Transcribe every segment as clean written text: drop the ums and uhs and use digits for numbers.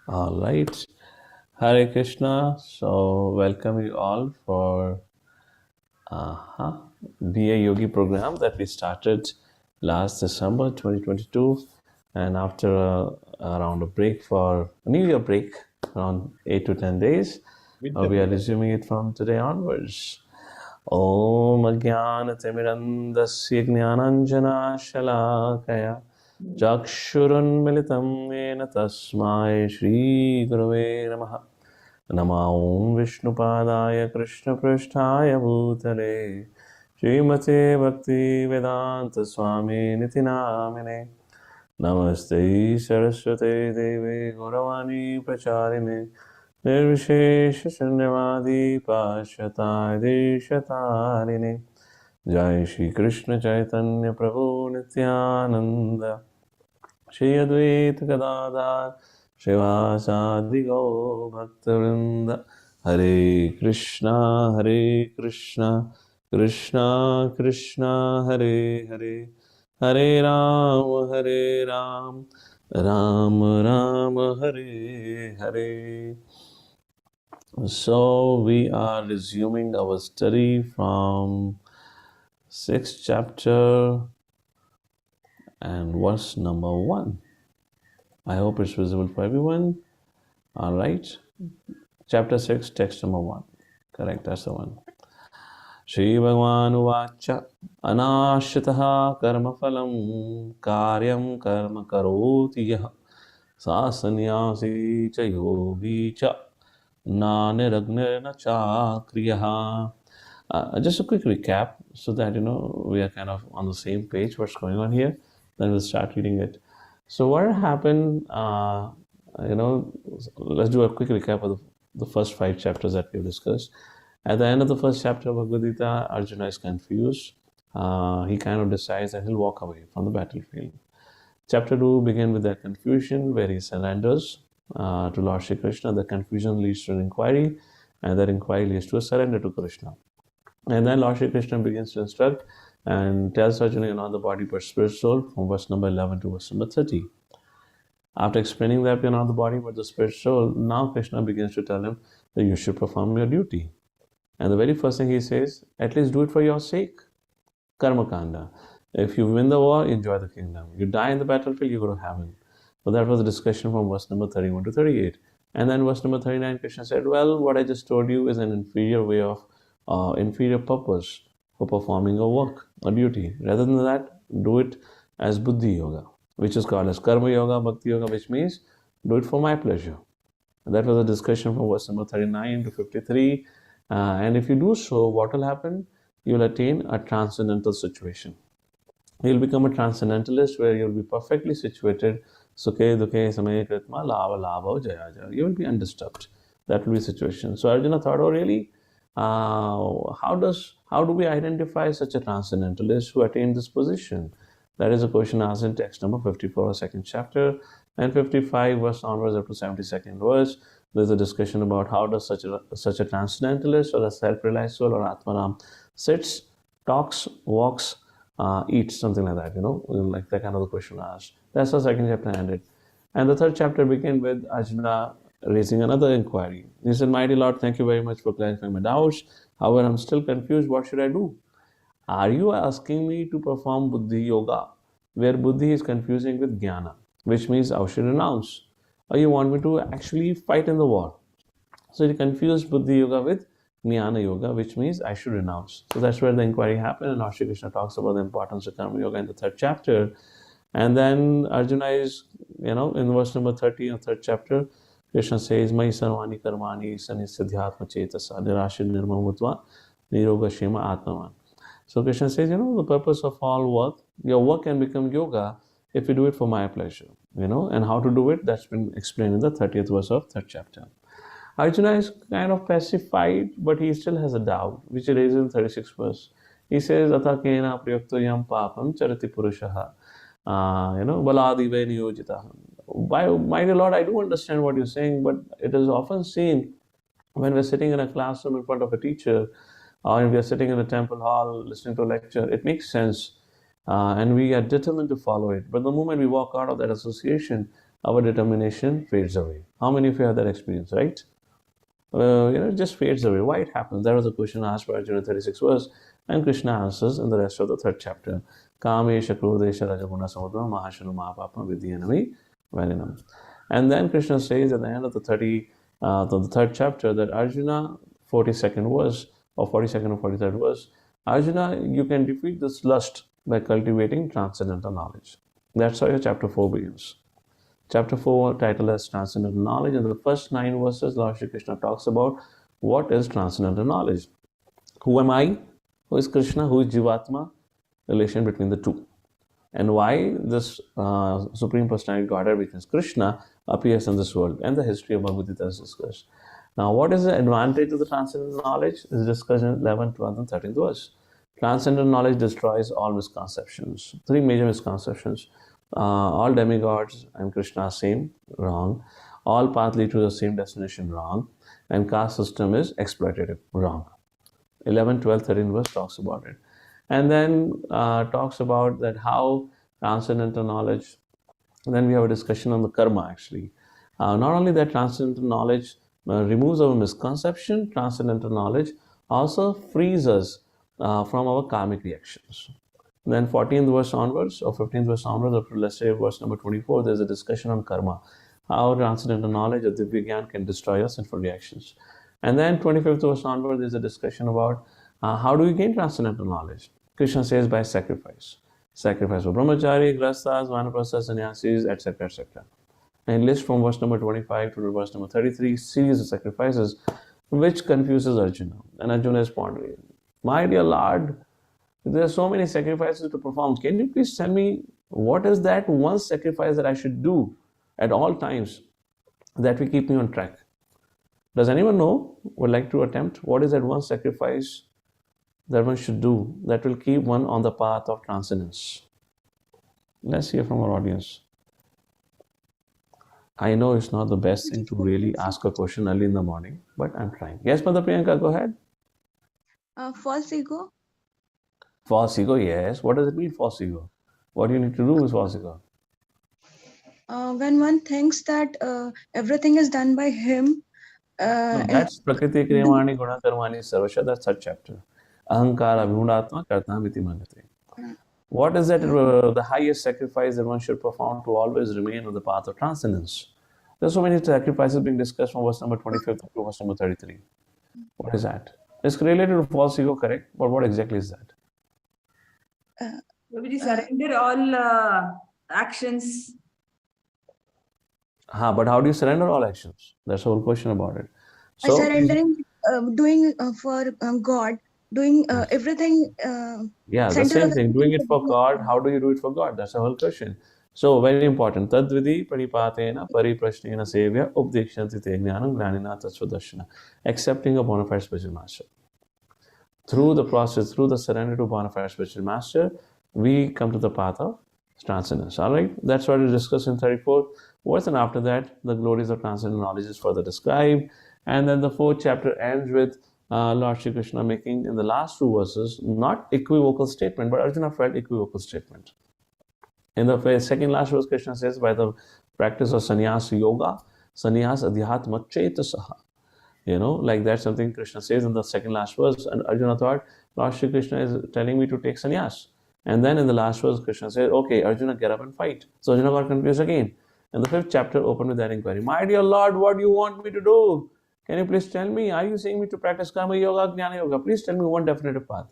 All right. Hare Krishna. So, welcome you all for uh Be a Yogi program that we started last December 2022. And after around a break for a New Year break, around 8 to 10 days, we are resuming it from today onwards. ॐ अज्ञानतिमिरन्दस्य ज्ञानाञ्जनाशलाकया चक्षुरुन्मिलितं येन तस्मै श्रीगुरवे नमः नमो ॐ विष्णुपादाय कृष्णपृष्ठाय भूतले श्रीमते भक्तिवेदान्तस्वामिनिति नामिने नमस्ते सरस्वते देवे गौरवाणी प्रचारिणे निर्विशेषशून्यवादी पाश्चात्य देशतारिणे जय श्री कृष्ण चैतन्य प्रभु नित्यानंद श्री अद्वैत गदाधर श्रीवासादि गौ भक्तवृंद हरे Krishna Krishna Krishna Hare Hare Hare Ram Ram Ram Hare Hare. So we are resuming our study from 6th chapter and verse number 1. I hope it's visible for everyone. All right. Chapter 6, text number 1. Correct, that's the one. Shri Bhagavan Uvacha Anashitaha Karma Phalam Karyam Karma Karoti Yah Sasanyasi Cha Yogi Cha Naniragna Chakriyaha. Just a quick recap so that we are kind of on the same page what's going on here. Then we'll start reading it. So what happened, let's do a quick recap of the first 5 chapters that we've discussed. At the end of the first chapter of Bhagavad Gita, Arjuna is confused. He kind of decides that he'll walk away from the battlefield. Chapter 2 begins with that confusion where he surrenders to Lord Shri Krishna. The confusion leads to an inquiry, and that inquiry leads to a surrender to Krishna. And then Lord Shri Krishna begins to instruct and tells Arjuna, you're not the body but spirit soul, from verse number 11 to verse number 30. After explaining that you're not the body but the spirit soul, now Krishna begins to tell him that you should perform your duty. And the very first thing he says, at least do it for your sake. Karma Kanda. If you win the war, enjoy the kingdom. You die in the battlefield, you go to heaven. So that was the discussion from verse number 31 to 38. And then verse number 39, Krishna said, well, what I just told you is an inferior way of, inferior purpose for performing a work, a duty. Rather than that, do it as Buddhi Yoga, which is called as Karma Yoga, Bhakti Yoga, which means do it for my pleasure. And that was a discussion from verse number 39 to 53. And if you do so, what will happen? You will attain a transcendental situation. You'll become a transcendentalist where you'll be perfectly situated. Sukhe, dukhe, samaya, kritma, lava, lava, jaya, jaya. You will be undisturbed. That will be the situation. So Arjuna thought, oh really? How do we identify such a transcendentalist who attained this position? That is a question asked in text number 54, 2nd chapter, and 55 verse onwards up to 72nd verse. There's a discussion about how does such a transcendentalist or a self-realized soul or Atmanam sits, talks, walks, eats, something like that, like that kind of the question asked. That's how 2nd chapter ended. And the 3rd chapter began with Arjuna raising another inquiry. He said, mighty Lord, thank you very much for clarifying my doubts. However, I'm still confused. What should I do? Are you asking me to perform Buddhi Yoga, where Buddhi is confusing with Jnana, which means I should renounce? Or you want me to actually fight in the war? So you confused Buddhi Yoga with Jnana Yoga, which means I should renounce. So that's where the inquiry happened, and Lord Shri Krishna talks about the importance of Karma Yoga in the 3rd chapter. And then Arjuna is, in verse number 30 of 3rd chapter, Krishna says, Mai sarvani karmani sanisyadhyatma chetasa nirashid nirmamutva niroga shema atmavan. So Krishna says, the purpose of all work, your work can become yoga if you do it for my pleasure, and how to do it, that's been explained in the 30th verse of 3rd chapter. Arjuna is kind of pacified, but he still has a doubt, which he raises in 36th verse. He says, Atha kena prayukto yam papam charati purushaha, baladive niyojitaha. Mighty Lord, I do understand what you're saying, but it is often seen when we're sitting in a classroom in front of a teacher, or if we are sitting in a temple hall listening to a lecture, it makes sense, and we are determined to follow it. But the moment we walk out of that association, our determination fades away. How many of you have that experience, right? It just fades away. Why it happens? That was a question asked by Arjuna 36 verse, and Krishna answers in the rest of the third chapter. Kamesha krodesha rajaguna samudra mahashanu mahapapam vidyanami valinam. And then Krishna says at the end of the third chapter that Arjuna, 42nd verse, or 42nd or 43rd verse, Arjuna, you can defeat this lust by cultivating transcendental knowledge. That's how your chapter 4 begins. Chapter 4 title is Transcendental Knowledge, and the first 9 verses, Lord Shri Krishna talks about what is transcendental knowledge. Who am I? Who is Krishna? Who is Jivatma? Relation between the two. And why this Supreme Personality Godhead, which is Krishna, appears in this world, and the history of Bhagavad Gita is discussed. Now, what is the advantage of the transcendental knowledge is discussed in 11th, 12th, and 13th verse. Transcendental knowledge destroys all misconceptions. 3 major misconceptions. All demigods and Krishna are same, wrong. All paths lead to the same destination, wrong. And caste system is exploitative, wrong. 11, 12, 13 verse talks about it. And then talks about that how transcendental knowledge, then we have a discussion on the karma actually. Not only that transcendental knowledge removes our misconception, transcendental knowledge also frees us from our karmic reactions. Then 14th verse onwards, or 15th verse onwards, or let's say verse number 24, there's a discussion on karma. How transcendental knowledge of Divya Gyan can destroy our sinful reactions. And then 25th verse onwards, there's a discussion about how do we gain transcendental knowledge. Krishna says by sacrifice. Sacrifice for brahmachari, grasthas, vanaprasthas, sannyasis, etc., etc. And list from verse number 25 to verse number 33, series of sacrifices, which confuses Arjuna. And Arjuna is pondering, my dear Lord, there are so many sacrifices to perform. Can you please tell me what is that one sacrifice that I should do at all times that will keep me on track? Does anyone know, would like to attempt, what is that one sacrifice that one should do that will keep one on the path of transcendence? Let's hear from our audience. I know it's not the best thing to really ask a question early in the morning, but I'm trying. Yes, Mother Priyanka, go ahead. False ego. False ego, yes. What does it mean, false ego? What do you need to do with false ego? When one thinks that everything is done by him. No, that's Prakriti Kriyamani Guna Karmani Sarvasha, that's third chapter. Ahankara Bhunatma Kartamiti Manate. What is that the highest sacrifice that one should perform to always remain on the path of transcendence? There's so many sacrifices being discussed from verse number 25 to verse number 33. What is that? It's related to false ego, correct? But what exactly is that? We surrender all actions. But how do you surrender all actions? That's the whole question about it. So, surrendering, doing for God, doing everything. Yeah, the same thing. Doing it for God. How do you do it for God? That's the whole question. So, very important. Tadvidi pranipatena pariprashnena sevya updekshanti te jnanam granina tatsvadarshana. Accepting a bona fide spiritual master. Through the process, through the surrender to bona fide spiritual master, we come to the path of transcendence. All right, that's what we discussed in 34th verse, and after that, the glories of transcendental knowledge is further described. And then the 4th chapter ends with Lord Shri Krishna making in the last 2 verses not equivocal statement, but Arjuna felt equivocal statement. In the second last verse, Krishna says, by the practice of sannyas yoga, sannyas adhyatma chetasaha. Like that's something Krishna says in the second last verse, and Arjuna thought, Lord Shri Krishna is telling me to take sannyas. And then in the last verse, Krishna said, okay, Arjuna, get up and fight. So Arjuna got confused again. And the 5th chapter opened with that inquiry. My dear Lord, what do you want me to do? Can you please tell me? Are you saying me to practice karma yoga, jnana yoga? Please tell me one definitive path.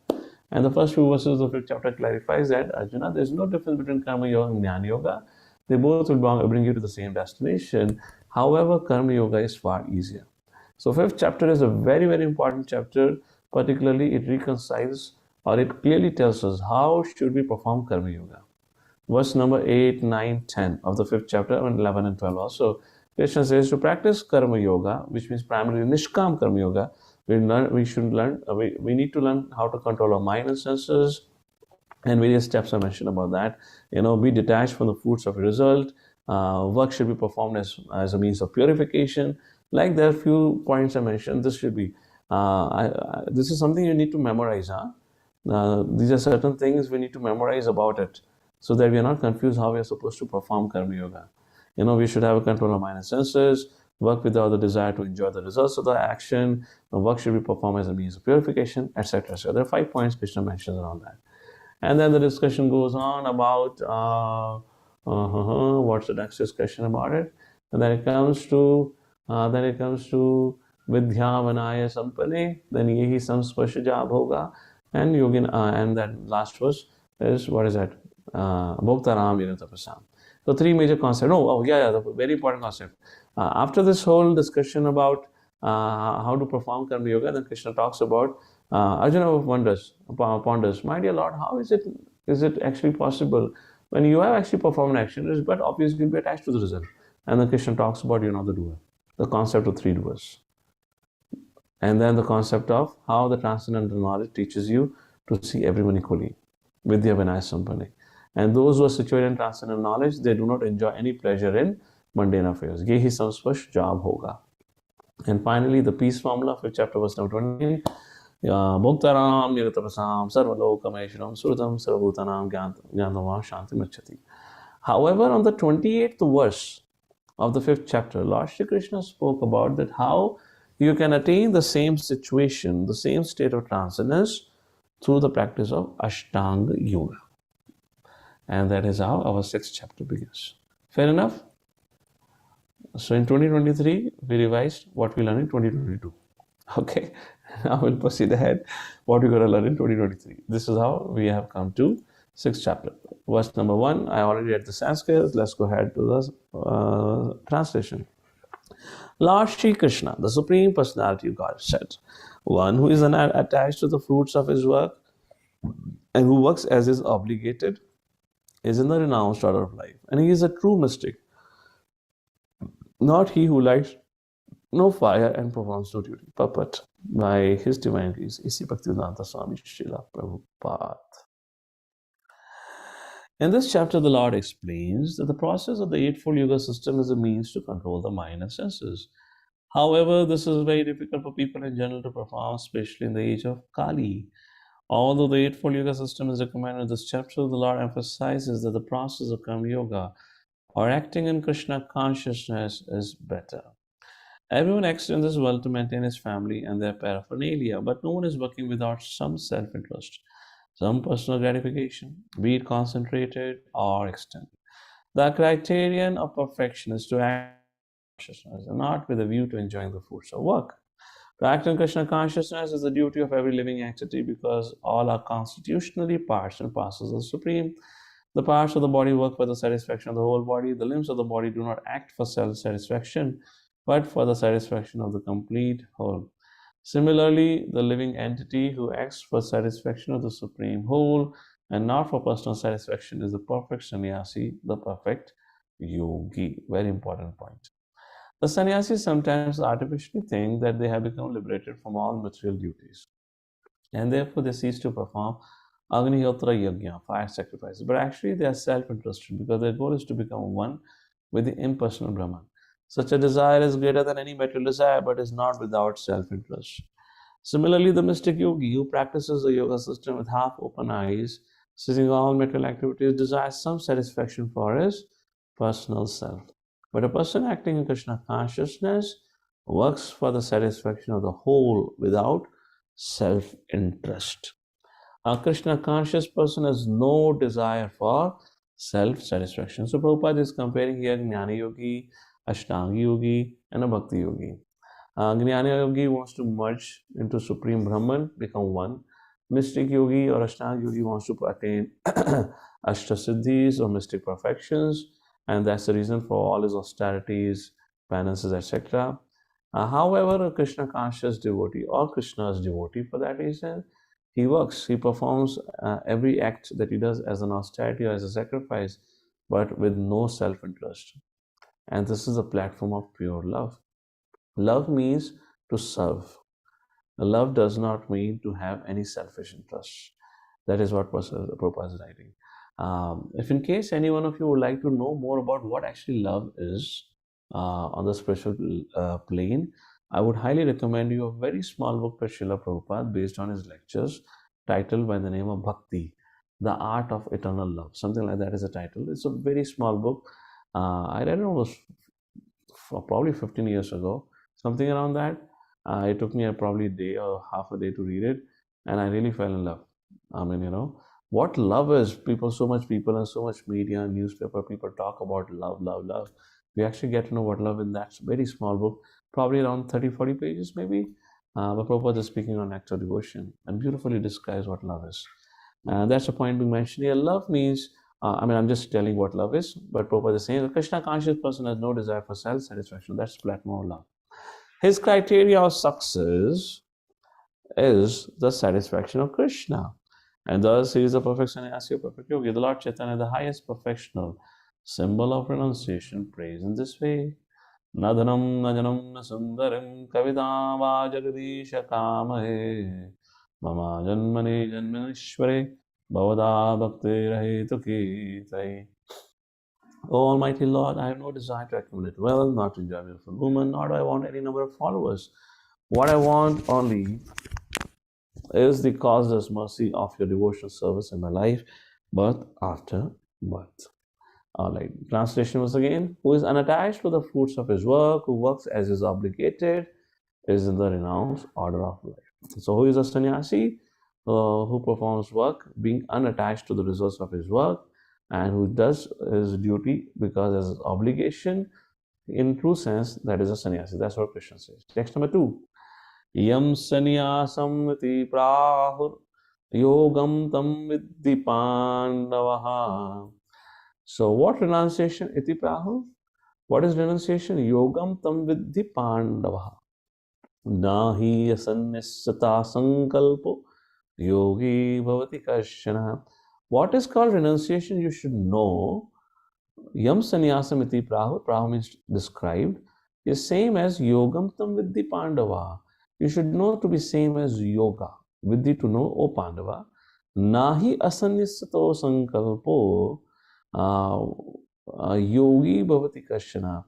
And the first few verses of the 5th chapter clarifies that, Arjuna, there is no difference between karma yoga and jnana yoga. They both will bring you to the same destination. However, karma yoga is far easier. So 5th chapter is a very, very important chapter. Particularly, it reconciles, or it clearly tells us how should we perform karma yoga. Verse number 8, 9, 10 of the 5th chapter, and 11 and 12 also. Krishna says to practice karma yoga, which means primarily nishkam karma yoga, we need to learn how to control our mind and senses, and various steps are mentioned about that. Be detached from the fruits of a result. Work should be performed as a means of purification. Like there are few points I mentioned, this should be, this is something you need to memorize. These are certain things we need to memorize about it, so that we are not confused how we are supposed to perform karma yoga. We should have a control of mind and senses, work without the desire to enjoy the results of the action, the work should be performed as a means of purification, etc. So there are 5 points Krishna mentions around that. And then the discussion goes on about what's the next discussion about it, and then it comes to vidya vanaya sampane, then yehi samspasha jab hoga, and yogin, and that last verse is, what is that? Bhoktaram Vinatapasam. So 3 major concepts. The very important concept. After this whole discussion about how to perform karma yoga, then Krishna talks about Arjuna ponders, my dear Lord, how is it actually possible when you have actually performed an action, but obviously you'll be attached to the result. And then Krishna talks about you're not the doer, the concept of 3 doers. And then the concept of how the transcendental knowledge teaches you to see everyone equally. Vidya Vinaya Sampane. And those who are situated in transcendental knowledge, they do not enjoy any pleasure in mundane affairs. Yehi samspash jab hoga. And finally, the peace formula for chapter verse number 20. Bhoktaram Niratapasam Sarvalokameshram Srutam Sarvabhutanam Gyandavam Shanti Machati. However, on the 28th verse of the 5th chapter, Lord Shri Krishna spoke about that how you can attain the same situation, the same state of transcendence through the practice of Ashtanga Yoga. And that is how our 6th chapter begins. Fair enough? So in 2023, we revised what we learned in 2022. Okay, now we'll proceed ahead. What we're going to learn in 2023. This is how we have come to 6th chapter. Verse number 1, I already read the Sanskrit. Let's go ahead to the translation. Lord Shri Krishna, the Supreme Personality of God, said, one who is attached to the fruits of his work and who works as is obligated is in the renounced order of life. And he is a true mystic, not he who lights no fire and performs no duty. Purport by His Divine Grace, A.C. Bhaktivedanta Swami Srila Prabhupada. In this chapter, the Lord explains that the process of the Eightfold Yoga system is a means to control the mind and senses. However, this is very difficult for people in general to perform, especially in the age of Kali. Although the Eightfold Yoga system is recommended in this chapter, the Lord emphasizes that the process of Karma Yoga or acting in Krishna consciousness is better. Everyone acts in this world to maintain his family and their paraphernalia, but no one is working without some self-interest, some personal gratification, be it concentrated or extended. The criterion of perfection is to act in consciousness and not with a view to enjoying the fruits of work. To act in Krishna consciousness is the duty of every living entity because all are constitutionally parts and parcels of the Supreme. The parts of the body work for the satisfaction of the whole body. The limbs of the body do not act for self-satisfaction, but for the satisfaction of the complete whole. Similarly, the living entity who acts for satisfaction of the Supreme Whole and not for personal satisfaction is the perfect sannyasi, the perfect yogi. Very important point. The sannyasis sometimes artificially think that they have become liberated from all material duties, and therefore they cease to perform Agnihotra Yajna, fire sacrifices. But actually, they are self-interested because their goal is to become one with the impersonal Brahman. Such a desire is greater than any material desire, but is not without self-interest. Similarly, the mystic yogi who practices the yoga system with half-open eyes, ceasing all material activities, desires some satisfaction for his personal self. But a person acting in Krishna consciousness works for the satisfaction of the whole without self-interest. A Krishna conscious person has no desire for self-satisfaction. So Prabhupada is comparing here Jnana Yogi, Ashtanga Yogi, and a Bhakti Yogi. Jnana Yogi wants to merge into Supreme Brahman, become one. Mystic Yogi or Ashtanga Yogi wants to attain Ashtasiddhis or mystic perfections, and that's the reason for all his austerities, penances, etc. However, a Krishna conscious devotee or Krishna's devotee for that reason, he works, he performs every act that he does as an austerity or as a sacrifice, but with no self-interest. And this is a platform of pure love. Love means to serve. Love does not mean to have any selfish interest. That is what Prabhupada is writing. If in case any one of you would like to know more about what actually love is on the spiritual plane, I would highly recommend you a very small book by Srila Prabhupada based on his lectures, titled by the name of Bhakti, The Art of Eternal Love. Something like that is the title. It's a very small book. I read it almost probably 15 years ago, something around that. It took me probably a day or half a day to read it, and I really fell in love. I mean, what love is. So much people and so much media and newspaper, people talk about love, love, love. We actually get to know what love in that very small book, probably around 30, 40 pages maybe. But Prabhupada is speaking on nectar devotion and beautifully describes what love is. And that's the point being mentioned here. Love means, I'm just telling what love is, but Prabhupada is saying a Krishna conscious person has no desire for self satisfaction. That's platform of love. His criteria of success is the satisfaction of Krishna. And thus he is a perfect sannyasi, a perfect yogi. The Lord Chaitanya, the highest perfectional symbol of renunciation, prays in this way. Nadhanam najanam nasundarim kavidam va jagadisha kamahe mama janmani janmanishware bhavada bhakti rahitu ki. O Almighty Lord, I have no desire to accumulate wealth, not to enjoy beautiful women, nor do I want any number of followers. What I want only is the causeless mercy of your devotional service in my life, birth after birth. Alright, translation was again, who is unattached to the fruits of his work, who works as is obligated, is in the renounced order of life. So, who is a sannyasi? Who performs work being unattached to the results of his work, and who does his duty because as his obligation. In true sense, that is a sannyasi. That's what Krishna says. Text number 2. Yam sannyasam iti prahur yogam tam vidhi pandavaha. So, what renunciation iti prahur? What is renunciation? Yogam tam vidhi pandavaha. Nahi asannissata sankalpo yogi bhavati kashana. What is called renunciation? You should know. Yam sannyasam iti prahu. Prahu means described. Is same as yogam tam vidhi pandava. You should know to be same as yoga. Vidhi to know, O Pandava. Nahi asannisato sankalpo yogi bhavati kashana.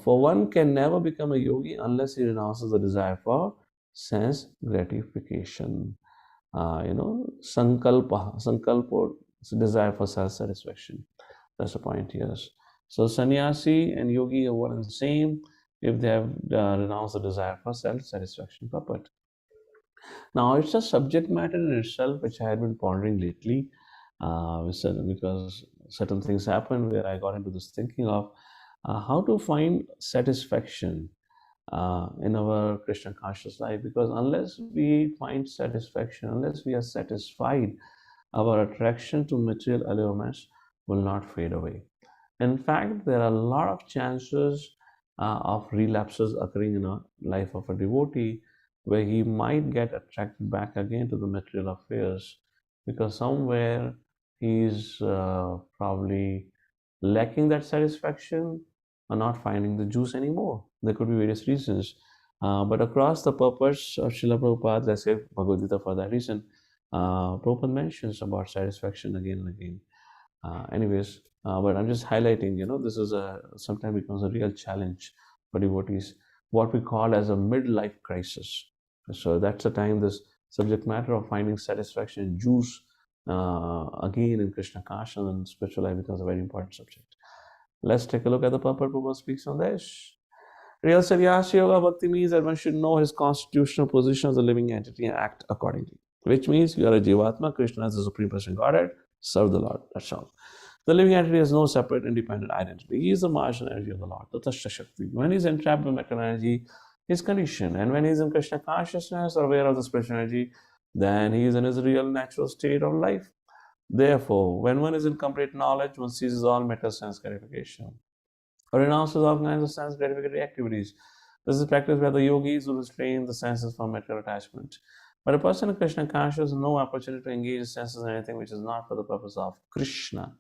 For one can never become a yogi unless he renounces the desire for sense gratification. Sankalpa, desire for self-satisfaction. That's the point here. So sannyasi and yogi are one and the same if they have renounced the desire for self-satisfaction. Purport. Now, it's a subject matter in itself which I had been pondering lately because certain things happened where I got into this thinking of how to find satisfaction in our Krishna conscious life, because unless we find satisfaction, unless we are satisfied, our attraction to material allurements will not fade away. In fact, there are a lot of chances of relapses occurring in a life of a devotee where he might get attracted back again to the material affairs because somewhere he's probably lacking that satisfaction or not finding the juice anymore. There could be various reasons. But across the purpose of Srila Prabhupada, let's say Bhagavad Gita for that reason, Prabhupada mentions about satisfaction again and again. But I'm just highlighting, this is sometimes becomes a real challenge for devotees, what we call as a midlife crisis. So that's the time this subject matter of finding satisfaction and juice again in Krishna consciousness and spiritual life becomes a very important subject. Let's take a look at the purport. Prabhupada speaks on this. Real Sannyasa Yoga Bhakti means that one should know his constitutional position as a living entity and act accordingly. Which means you are a Jivatma, Krishna is the Supreme Person Godhead, serve the Lord. That's all. The living entity has no separate independent identity. He is the marginal energy of the Lord, the Tasya Shakti. When he is entrapped in material energy, he is conditioned. And when he is in Krishna consciousness or aware of the spiritual energy, then he is in his real natural state of life. Therefore, when one is in complete knowledge, one ceases all mental sense gratification or renounces all kinds of sense gratificatory activities. This is practiced by the yogis who restrain the senses from material attachment. But a person in Krishna consciousness has no opportunity to engage his senses in anything which is not for the purpose of Krishna.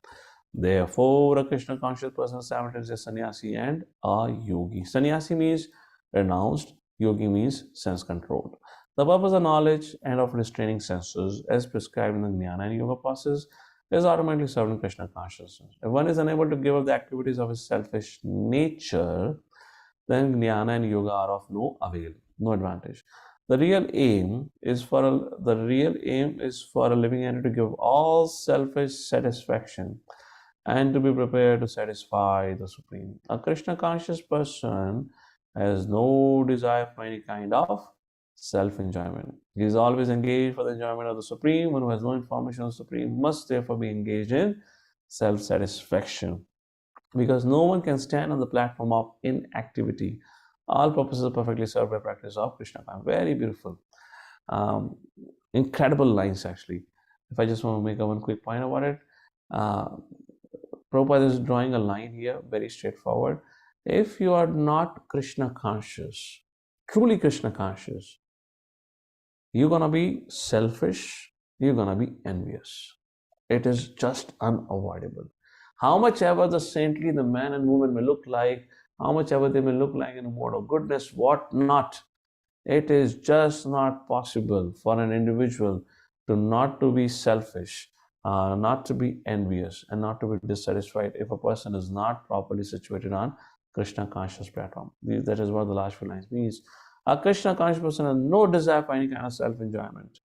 Therefore, a Krishna conscious person is simultaneously a sannyasi and a yogi. Sannyasi means renounced, yogi means sense controlled. The purpose of knowledge and of restraining senses, as prescribed in the Jnana and Yoga process, is automatically served in Krishna consciousness. If one is unable to give up the activities of his selfish nature, then Jnana and Yoga are of no avail, no advantage. The real aim is for a living entity to give all selfish satisfaction and to be prepared to satisfy the Supreme. A Krishna conscious person has no desire for any kind of self-enjoyment. He is always engaged for the enjoyment of the Supreme. One who has no information of the Supreme must therefore be engaged in self-satisfaction, because no one can stand on the platform of inactivity. All purposes are perfectly served by practice of Krishna consciousness. Very beautiful. Incredible lines, actually. If I just want to make one quick point about it, Prabhupada is drawing a line here, very straightforward. If you are not Krishna conscious, truly Krishna conscious, you're going to be selfish, you're going to be envious. It is just unavoidable. How much ever the saintly the man and woman may look like, how much ever they may look like in a mode of goodness, what not, it is just not possible for an individual to not to be selfish, not to be envious, and not to be dissatisfied if a person is not properly situated on Krishna conscious platform. That is what the last few lines means. A Krishna conscious person has no desire for any kind of self-enjoyment.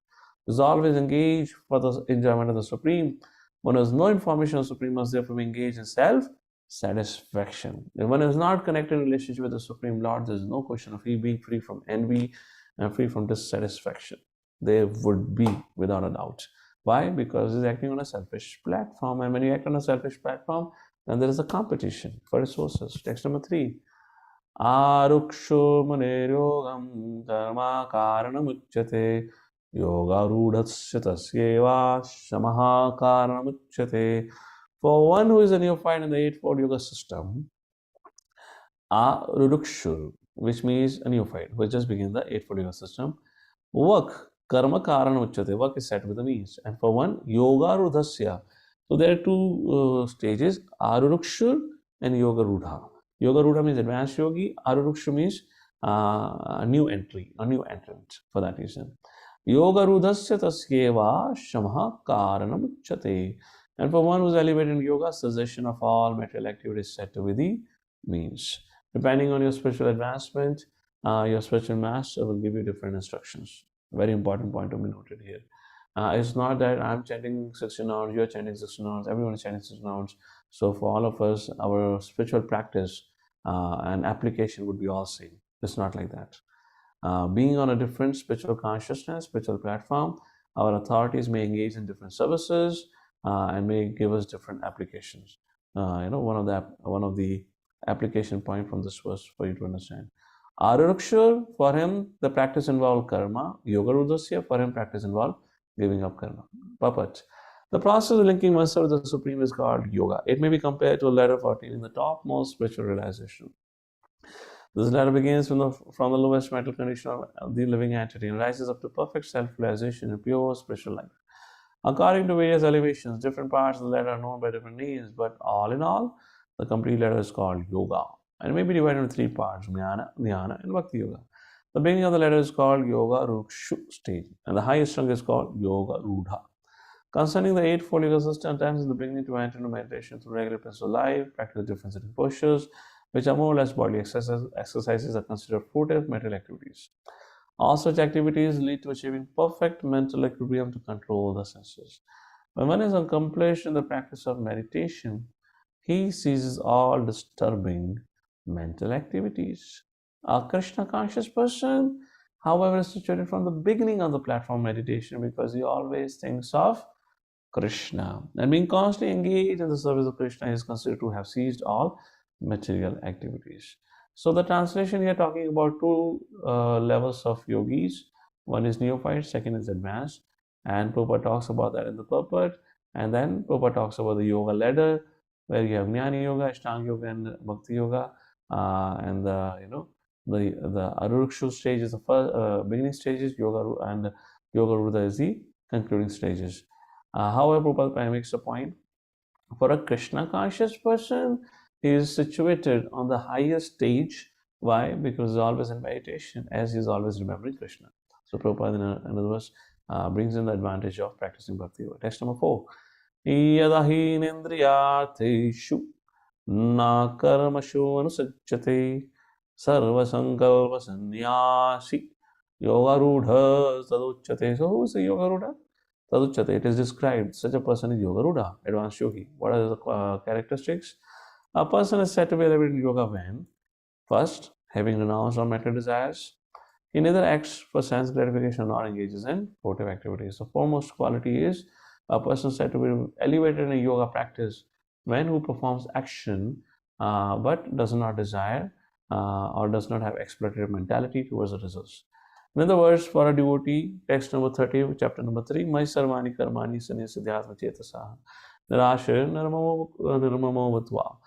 Is always engaged for the enjoyment of the Supreme. One has no information of the Supreme must therefore be engaged in self-satisfaction. If one is not connected in relationship with the Supreme Lord, there is no question of he being free from envy and free from dissatisfaction. There would be, without a doubt. Why? Because he's acting on a selfish platform. And when you act on a selfish platform, then there is a competition for resources. Text number 3. Aruksho maneryogam dharma karanamuchyate yogarudhasya tasyeva shamaha karanamuchyate. For one who is a neophyte in the Eightfold Yoga system, Arukshur, which means a neophyte, who just begins the Eightfold Yoga system, work, karma karana uchyate, work is set with the means. And for one, yoga rudhasya. So there are two stages, Arurukshur and Yoga Rudha. Yoga Rudha means advanced yogi, Arurukshu means a new entry, a new entrant for that reason. Yoga Rudhasya tasyeva shamaha karanam uchyate. And for one who is elevated in yoga, cessation of all material activities set to be the means. Depending on your spiritual advancement, your spiritual master will give you different instructions. Very important point to be noted here. It's not that I'm chanting 16 hours, you're chanting 16 hours, everyone is chanting 16 hours. So for all of us, our spiritual practice and application would be all same. It's not like that. Being on a different spiritual consciousness, spiritual platform, our authorities may engage in different services and may give us different applications. One of the application point from this verse for you to understand. Arurukshur, for him, the practice involved karma. Yoga Rudhasya, for him, practice involved giving up karma. Purport. The process of linking oneself with the Supreme is called yoga. It may be compared to a ladder for attaining the topmost spiritual realization. This ladder begins from the lowest mental condition of the living entity and rises up to perfect self-realization in pure spiritual life. According to various elevations, different parts of the ladder are known by different names, but all in all, the complete ladder is called yoga. And it may be divided into 3 parts, Jnana, Dhyana, and Bhakti Yoga. The beginning of the ladder is called Yoga Rukshu stage, and the highest rung is called Yoga Rudha. Concerning the Eightfold Yoga system, times in the beginning to enter into meditation through regular principle life, practice different sitting postures, which are more or less bodily exercises, are considered fruitive material activities. All such activities lead to achieving perfect mental equilibrium to control the senses. When one is accomplished in the practice of meditation, he ceases all disturbing mental activities. A Krishna conscious person, however, is situated from the beginning of the platform meditation because he always thinks of Krishna. And being constantly engaged in the service of Krishna is considered to have ceased all material activities. So the translation here talking about 2 levels of yogis. One is neophyte, second is advanced. And Prabhupada talks about that in the purport. And then Prabhupada talks about the yoga ladder, where you have Jnana Yoga, Ashtanga Yoga, and Bhakti Yoga. And the Arurukshu stage is the first beginning stages, Yoga and Yoga Rudha is the concluding stages. However, Prabhupada makes a point. For a Krishna conscious person, he is situated on the highest stage. Why? Because he's always in meditation, as he's always remembering Krishna. So Prabhupada, in other words, brings in the advantage of practicing Bhakti Yoga. Text number 4. Yadahi nendriyarteshu na karmashu anusajjate sarva sankalpa sannyasi yoga rudha taduchyate. So who is the yoga rudha? Taduchyate, it is described, such a person is Yoga Ruda, advanced yogi. What are the characteristics? A person is said to be elevated in yoga when, first, having renounced all material desires, he neither acts for sense gratification nor engages in votive activities. The foremost quality is a person said to be elevated in a yoga practice when who performs action but does not desire or does not have exploitative mentality towards the results. In other words, for a devotee, text number 30, chapter number 3, Mai Sarvani Karmani Sanyasidhyatma Chetasaha Nirashir Nirmamo Vatva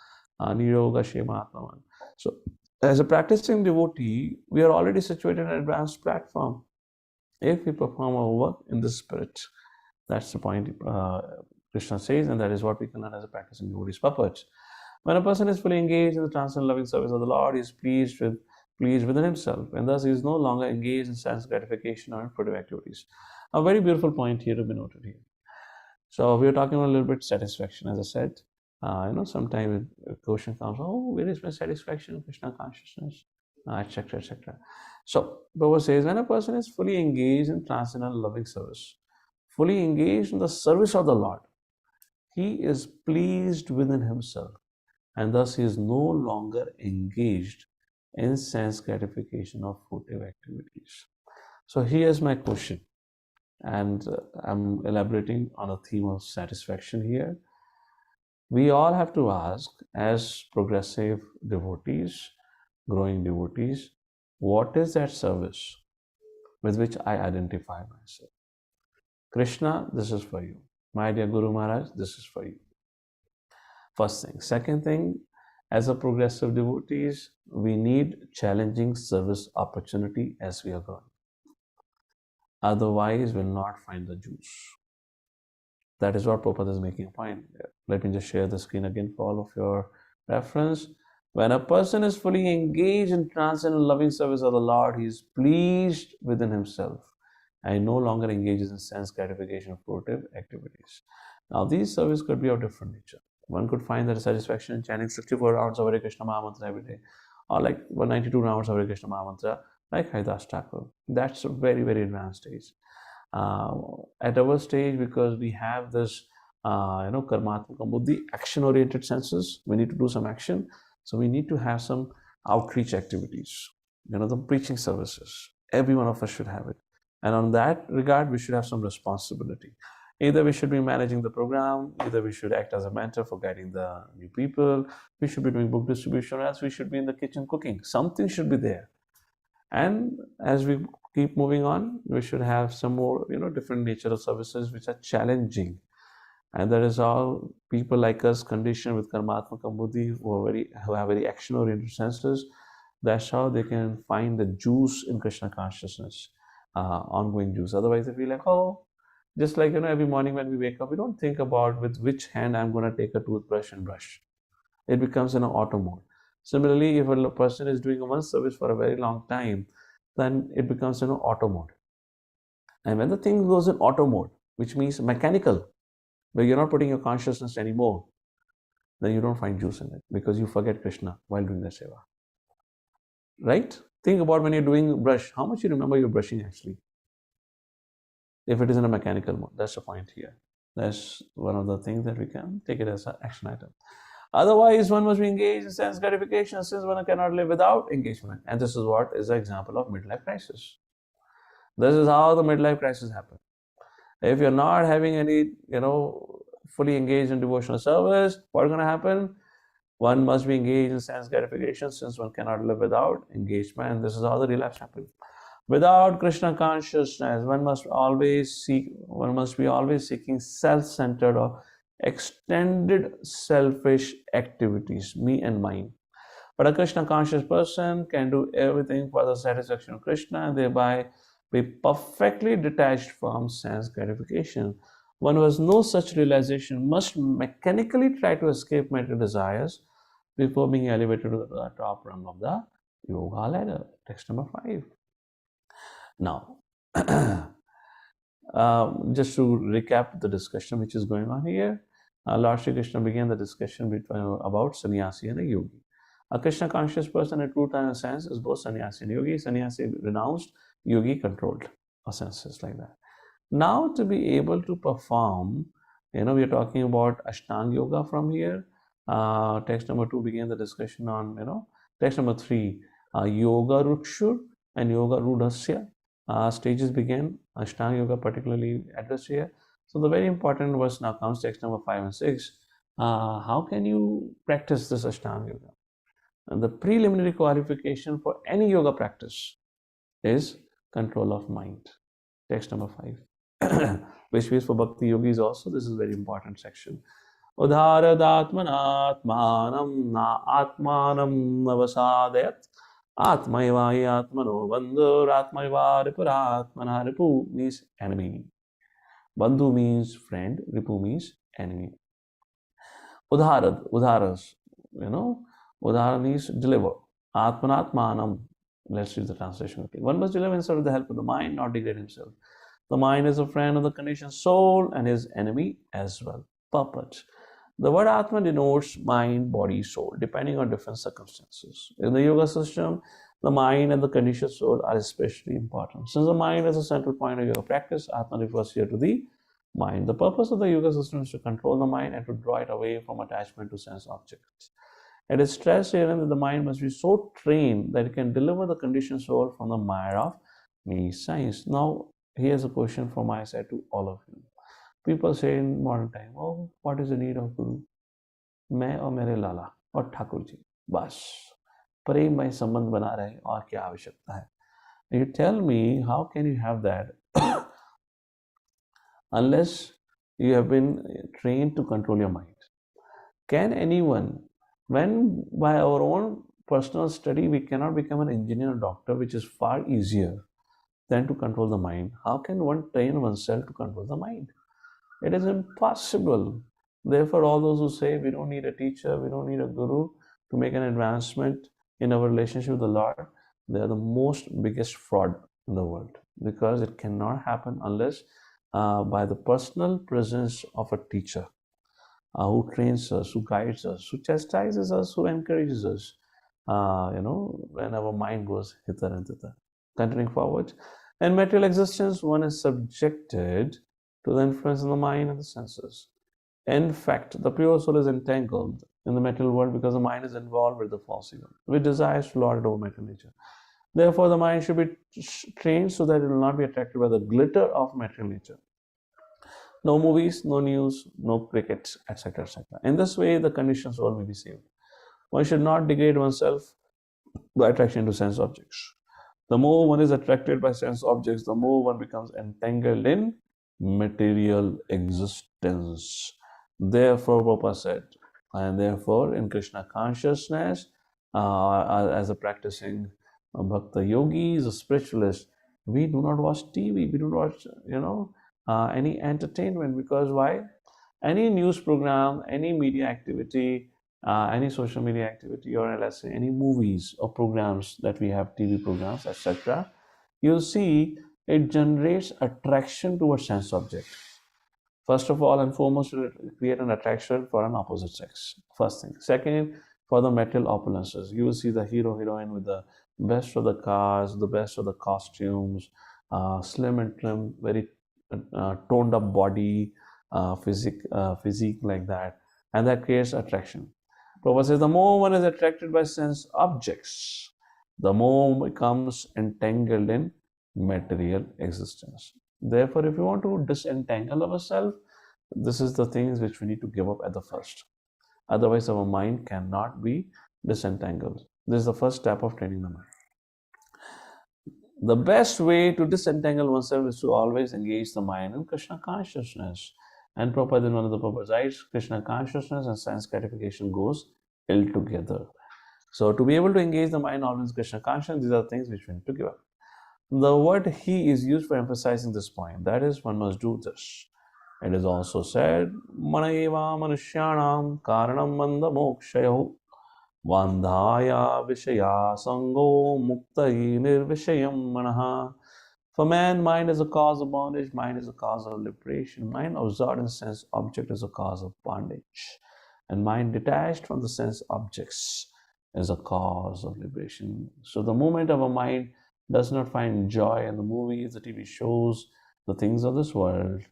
Niroga Shema Atmavan. So, as a practicing devotee, we are already situated in an advanced platform if we perform our work in the spirit. That's the point Krishna says, and that is what we can learn as a practicing devotee's purports. When a person is fully engaged in the transcendental loving service of the Lord, he is pleased within himself, and thus he is no longer engaged in sense gratification or in fruitive activities. A very beautiful point here to be noted here. So we are talking about a little bit satisfaction, as I said. Sometimes a question comes, oh, where is my satisfaction, Krishna consciousness, etc., etc. So Prabhu says, when a person is fully engaged in transcendental loving service, fully engaged in the service of the Lord, he is pleased within himself, and thus he is no longer engaged in sense gratification of fruitive activities. So here's my question, and I'm elaborating on a theme of satisfaction here. We all have to ask, as progressive devotees, growing devotees, what is that service with which I identify myself? Krishna, this is for you. My dear Guru Maharaj, this is for you. First thing. Second thing, as a progressive devotees, we need challenging service opportunity as we are growing. Otherwise, we'll not find the juice. That is what Prabhupada is making a point. Let me just share the screen again for all of your reference. When a person is fully engaged in transcendental loving service of the Lord, he is pleased within himself and no longer engages in sense gratification of fruitive activities. Now, these services could be of different nature. One could find that satisfaction in chanting 64 rounds of Hare Krishna Mahamantra every day, or like 192 rounds of Hare Krishna Mahamantra, like Haridas Thakur. That's a very, very advanced stage. At our stage, because we have this, karmatmaka buddhi, action-oriented senses, we need to do some action. So we need to have some outreach activities, the preaching services. Every one of us should have it. And on that regard, we should have some responsibility. Either we should be managing the program, either we should act as a mentor for guiding the new people, we should be doing book distribution, or else we should be in the kitchen cooking. Something should be there. And as we keep moving on, we should have some more, different nature of services which are challenging. And that is how people like us, conditioned with karmatmaka buddhi, who have very action-oriented senses, that's how they can find the juice in Krishna consciousness, ongoing juice. Otherwise, if we like, just like, every morning when we wake up, we don't think about with which hand I'm going to take a toothbrush and brush. It becomes in an auto mode. Similarly, if a person is doing one service for a very long time, then it becomes in an auto mode. And when the thing goes in auto mode, which means mechanical, where you're not putting your consciousness anymore, then you don't find juice in it because you forget Krishna while doing the seva. Right? Think about when you're doing brush, how much you remember you're brushing actually. If it is in a mechanical mode, that's the point here. That's one of the things that we can take it as an action item. Otherwise, one must be engaged in sense gratification since one cannot live without engagement. And this is what is an example of midlife crisis. This is how the midlife crisis happens. If you're not having any, fully engaged in devotional service, what's going to happen? One must be engaged in sense gratification since one cannot live without engagement. And this is how the relapse happens. Without Krishna consciousness, one must be always seeking self-centered or extended selfish activities, me and mine. But a Krishna conscious person can do everything for the satisfaction of Krishna and thereby be perfectly detached from sense gratification. One who has no such realization must mechanically try to escape material desires before being elevated to the top rung of the yoga ladder. Text number 5. Now, just to recap the discussion which is going on here, Lord Shri Krishna began the discussion about sannyasi and a yogi. A Krishna conscious person in true time and sense is both sannyasi and yogi. Sannyasi renounced, yogi controlled, or senses like that. Now to be able to perform, we are talking about Ashtanga Yoga from here. Text number 2 began the discussion on, text number 3, Yoga Rukshur and Yoga Rudhasya. Stages began, Ashtanga Yoga particularly addressed here. So the very important verse now comes, text number 5 and 6. How can you practice this Ashtanga Yoga? And the preliminary qualification for any yoga practice is control of mind. Text number 5. Which means for Bhakti Yogis also, this is a very important section. Udharadatmanatmanam na atmanam navasadayat atmaivai atmano bandhur atmaiva ripuratmana. Ripu means enemy. Bandhu means friend. Ripu means enemy. Udharas, Udhara means deliver. Atmanatmanam. Let's read the translation. Okay. One must deliver himself with the help of the mind, not degrade himself. The mind is a friend of the conditioned soul and his enemy as well. Purport. The word Atma denotes mind, body, soul, depending on different circumstances. In the yoga system, the mind and the conditioned soul are especially important. Since the mind is a central point of yoga practice, Atma refers here to the mind. The purpose of the yoga system is to control the mind and to draw it away from attachment to sense objects. It is stressed herein that the mind must be so trained that it can deliver the conditioned soul from the mire of me-science. Now, here's a question from my side to all of you. People say in modern time, oh, what is the need of Guru? मैं और मेरे लाला और ठाकुर जी, बस प्रेम में संबंध बना रहे और क्या आवश्यकता है? You tell me, how can you have that unless you have been trained to control your mind? Can anyone, when by our own personal study we cannot become an engineer or doctor, which is far easier than to control the mind, how can one train oneself to control the mind? It is impossible. Therefore, all those who say we don't need a teacher, we don't need a guru to make an advancement in our relationship with the Lord, they are the biggest fraud in the world, because it cannot happen unless by the personal presence of a teacher who trains us, who guides us, who chastises us, who encourages us, when our mind goes hither and thither. Continuing forward, in material existence, one is subjected to the influence of the mind and the senses. In fact, the pure soul is entangled in the material world because the mind is involved with the false ego, which desires to lord it over material nature. Therefore, the mind should be trained so that it will not be attracted by the glitter of material nature. No movies, no news, no cricket, etc., etc. In this way, the conditioned soul may be saved. One should not degrade oneself by attraction to sense objects. The more one is attracted by sense objects, the more one becomes entangled in material existence. Therefore, Prabhupada said, and therefore in Krishna consciousness, as a practicing Bhakta yogis, a spiritualist, we do not watch TV, we do not watch, any entertainment, because why? Any news program, any media activity, any social media activity, or let's say any movies or programs that we have, TV programs, etc., you'll see it generates attraction towards sense object. First of all and foremost, it will create an attraction for an opposite sex. First thing. Second, for the material opulences. You will see the hero, heroine with the best of the cars, the best of the costumes, slim and trim, very toned up body, physique like that. And that creates attraction. Prabhupada says the more one is attracted by sense objects, the more one becomes entangled in material existence. Therefore, if you want to disentangle ourselves, this is the things which we need to give up at the first. Otherwise, our mind cannot be disentangled. This is the first step of training the mind. The best way to disentangle oneself is to always engage the mind in Krishna consciousness. And Prabhupada in one of the Prabhupada writes, Krishna consciousness and sense gratification goes ill together. So to be able to engage the mind always in Krishna consciousness, these are things which we need to give up. The word he is used for emphasizing this point. That is, one must do this. It is also said, Manaiva manushyanam karanam manda mokshayahu vandhaya vishaya sango muktai nirvishayam manaha. For man, mind is a cause of bondage, mind is a cause of liberation. Mind absorbed in sense object is a cause of bondage. And mind detached from the sense objects is a cause of liberation. So the moment our mind does not find joy in the movies, the TV shows, the things of this world,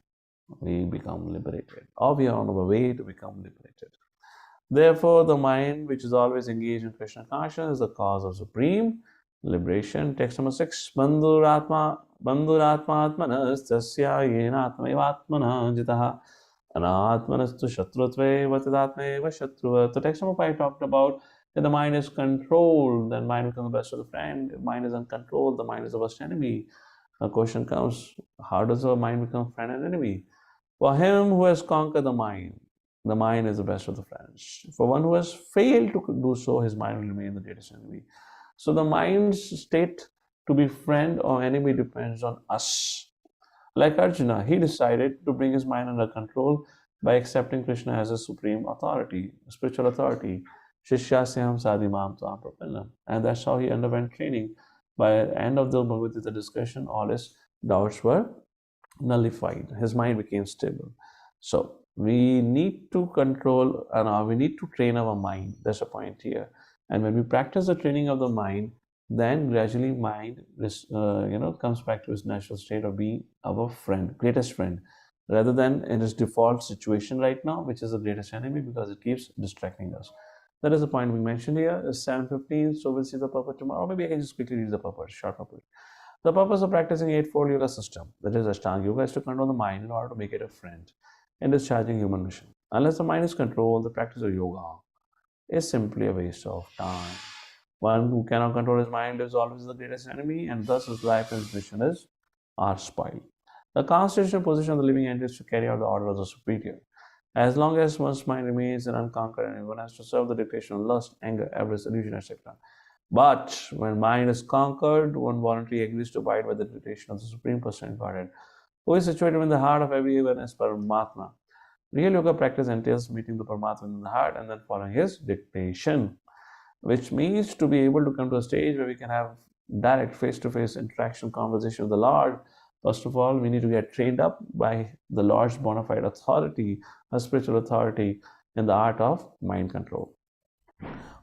we become liberated, or we are on our way to become liberated. Therefore, the mind which is always engaged in Krishna consciousness is the cause of supreme liberation. Text number 6. Bandhuratma Bandhuratmaatmanas tasya yena atmaivatmana jitaha anatmanastu shatrutve vatidatmeva shatruva. The text number 5 talked about that the mind is controlled, then mind becomes the best of the friend. If mind is uncontrolled, the mind is the worst enemy. The question comes, how does the mind become friend and enemy? For him who has conquered the mind is the best of the friends. For one who has failed to do so, his mind will remain the greatest enemy. So the mind's state to be friend or enemy depends on us. Like Arjuna, he decided to bring his mind under control by accepting Krishna as a supreme authority, spiritual authority. Shishyasya sadimam tvam prapannam. And that's how he underwent training. By the end of the Bhagavad Gita discussion, all his doubts were nullified. His mind became stable. So we need to control and we need to train our mind. That's the point here. And when we practice the training of the mind, then gradually mind comes back to its natural state of being our friend, greatest friend, rather than in its default situation right now, which is the greatest enemy because it keeps distracting us. That is the point we mentioned here. It's 7:15, so we'll see the purport tomorrow. Maybe I can just quickly read the purport, short purport. The purpose of practicing Eightfold Yoga system, that is Ashtanga Yoga, is to control the mind in order to make it a friend in discharging human mission. Unless the mind is controlled, the practice of yoga is simply a waste of time. One who cannot control his mind is always the greatest enemy, and thus his life and his mission are spoiled. The constitutional position of the living entity is to carry out the order of the superior. As long as one's mind remains unconquered, and one has to serve the dictation of lust, anger, avarice, illusion, etc. But when mind is conquered, one voluntarily agrees to abide by the dictation of the Supreme Personality Godhead, who is situated in the heart of everyone as Paramatma. Real yoga practice entails meeting the Paramatma in the heart and then following his dictation, which means to be able to come to a stage where we can have direct face-to-face interaction, conversation with the Lord. First of all, we need to get trained up by the Lord's bona fide authority, a spiritual authority in the art of mind control.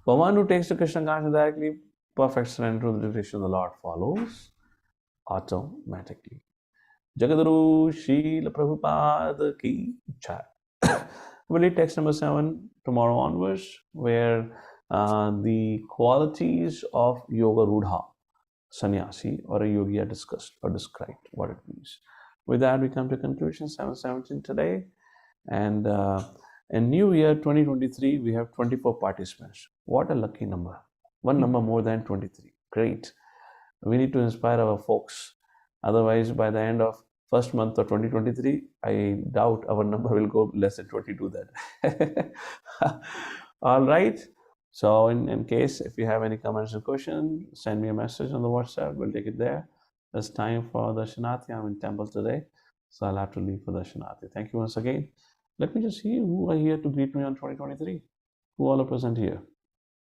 For one who takes to Krishna consciousness directly, perfect surrender to the dictation of the Lord follows automatically. Jagadguru Srila Prabhupada ki jai. We'll read text number 7 tomorrow onwards, where the qualities of Yoga Rudha, sannyasi or a yogi are discussed or described, what it means. With that, we come to conclusion, 7:17 today. And in New Year 2023, we have 24 participants. What a lucky number. One number more than 23. Great. We need to inspire our folks. Otherwise, by the end of first month of 2023, I doubt our number will go less than 22 then. All right. So in case if you have any comments or questions, send me a message on the WhatsApp. We'll take it there. It's time for the Shanati. I'm in temple today, so I'll have to leave for the Shanati. Thank you once again. Let me just see who are here to greet me on 2023. Who all are present here?